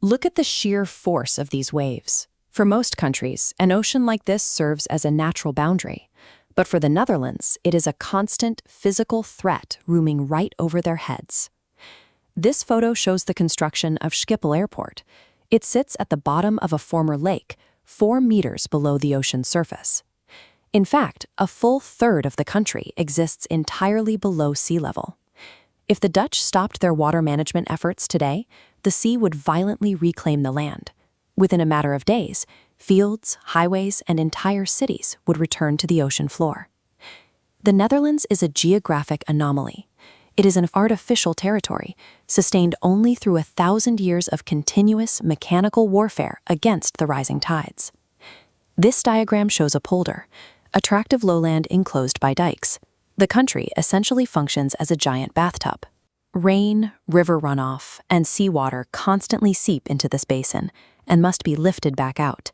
Look at the sheer force of these waves. For most countries, an ocean like this serves as a natural boundary. But for the Netherlands, it is a constant physical threat looming right over their heads. This photo shows the construction of Schiphol Airport. It sits at the bottom of a former lake, 4 meters below the ocean's surface. In fact, a full third of the country exists entirely below sea level. If the Dutch stopped their water management efforts today, the sea would violently reclaim the land. Within a matter of days, fields, highways, and entire cities would return to the ocean floor. The Netherlands is a geographic anomaly. It is an artificial territory, sustained only through 1,000 years of continuous mechanical warfare against the rising tides. This diagram shows a polder, a tract of lowland enclosed by dikes. The country essentially functions as a giant bathtub. Rain, river runoff, and seawater constantly seep into this basin and must be lifted back out.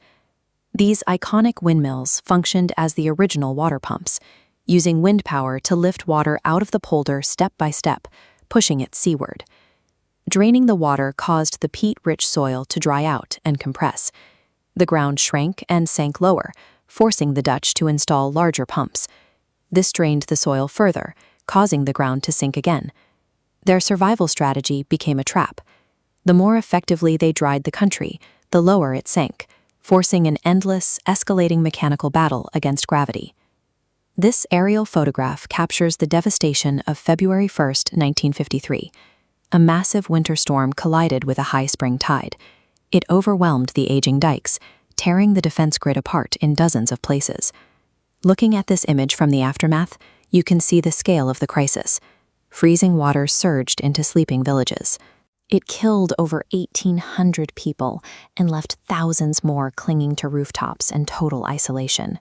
These iconic windmills functioned as the original water pumps, using wind power to lift water out of the polder step by step, pushing it seaward. Draining the water caused the peat-rich soil to dry out and compress. The ground shrank and sank lower, forcing the Dutch to install larger pumps. This drained the soil further, causing the ground to sink again. Their survival strategy became a trap. The more effectively they dried the country, the lower it sank, forcing an endless, escalating mechanical battle against gravity. This aerial photograph captures the devastation of February 1, 1953. A massive winter storm collided with a high spring tide. It overwhelmed the aging dikes, tearing the defense grid apart in dozens of places. Looking at this image from the aftermath, you can see the scale of the crisis. Freezing water surged into sleeping villages. It killed over 1,800 people and left thousands more clinging to rooftops in total isolation.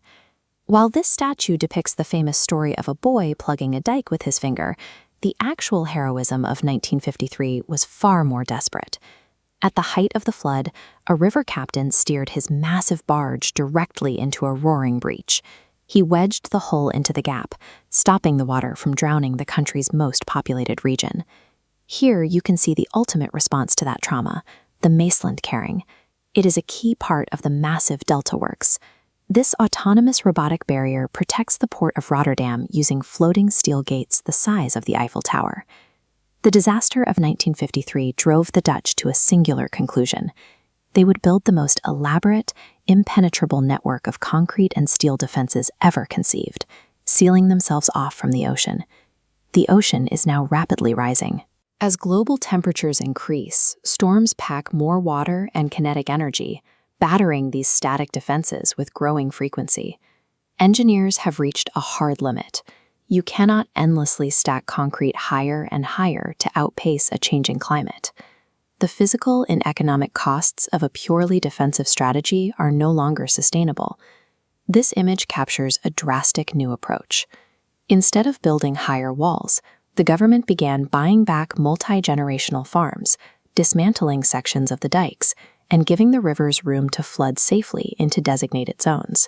While this statue depicts the famous story of a boy plugging a dike with his finger, the actual heroism of 1953 was far more desperate. At the height of the flood, a river captain steered his massive barge directly into a roaring breach. He wedged the hull into the gap, stopping the water from drowning the country's most populated region. Here you can see the ultimate response to that trauma, the Maesland carrying. It is a key part of the massive Delta Works. This autonomous robotic barrier protects the port of Rotterdam using floating steel gates the size of the Eiffel Tower. The disaster of 1953 drove the Dutch to a singular conclusion. They would build the most elaborate, impenetrable network of concrete and steel defenses ever conceived, sealing themselves off from the ocean. The ocean is now rapidly rising. As global temperatures increase, storms pack more water and kinetic energy, battering these static defenses with growing frequency. Engineers have reached a hard limit. You cannot endlessly stack concrete higher and higher to outpace a changing climate. The physical and economic costs of a purely defensive strategy are no longer sustainable. This image captures a drastic new approach. Instead of building higher walls, the government began buying back multi-generational farms, dismantling sections of the dikes, and giving the rivers room to flood safely into designated zones.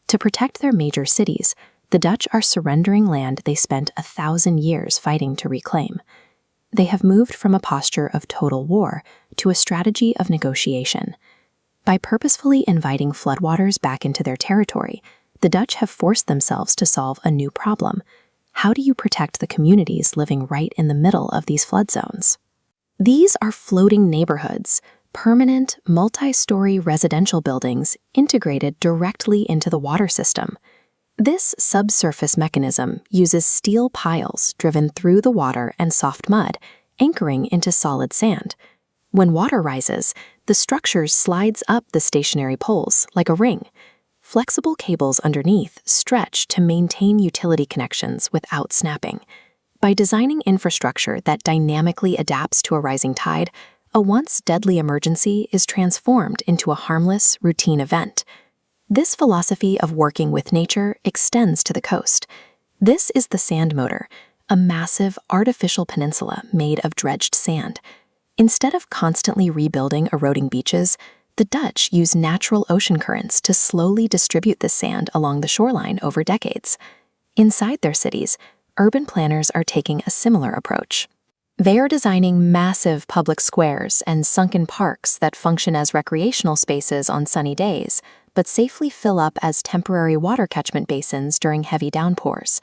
To protect their major cities, the Dutch are surrendering land they spent 1,000 years fighting to reclaim. They have moved from a posture of total war to a strategy of negotiation. By purposefully inviting floodwaters back into their territory, the Dutch have forced themselves to solve a new problem. How do you protect the communities living right in the middle of these flood zones? These are floating neighborhoods, permanent, multi-story residential buildings integrated directly into the water system. This subsurface mechanism uses steel piles driven through the water and soft mud, anchoring into solid sand. When water rises, the structure slides up the stationary poles like a ring. Flexible cables underneath stretch to maintain utility connections without snapping. By designing infrastructure that dynamically adapts to a rising tide, a once deadly emergency is transformed into a harmless, routine event. This philosophy of working with nature extends to the coast. This is the sand motor, a massive artificial peninsula made of dredged sand. Instead of constantly rebuilding eroding beaches, the Dutch use natural ocean currents to slowly distribute the sand along the shoreline over decades. Inside their cities, urban planners are taking a similar approach. They are designing massive public squares and sunken parks that function as recreational spaces on sunny days, but safely fill up as temporary water catchment basins during heavy downpours.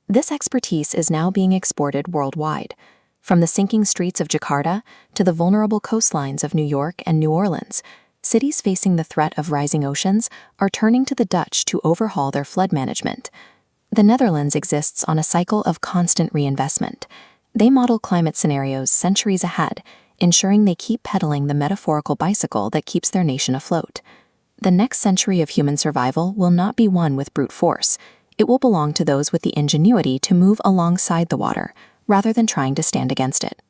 This expertise is now being exported worldwide, from the sinking streets of Jakarta to the vulnerable coastlines of New York and New Orleans. Cities facing the threat of rising oceans are turning to the Dutch to overhaul their flood management. The Netherlands exists on a cycle of constant reinvestment. They model climate scenarios centuries ahead, ensuring they keep pedaling the metaphorical bicycle that keeps their nation afloat. The next century of human survival will not be won with brute force. It will belong to those with the ingenuity to move alongside the water, rather than trying to stand against it.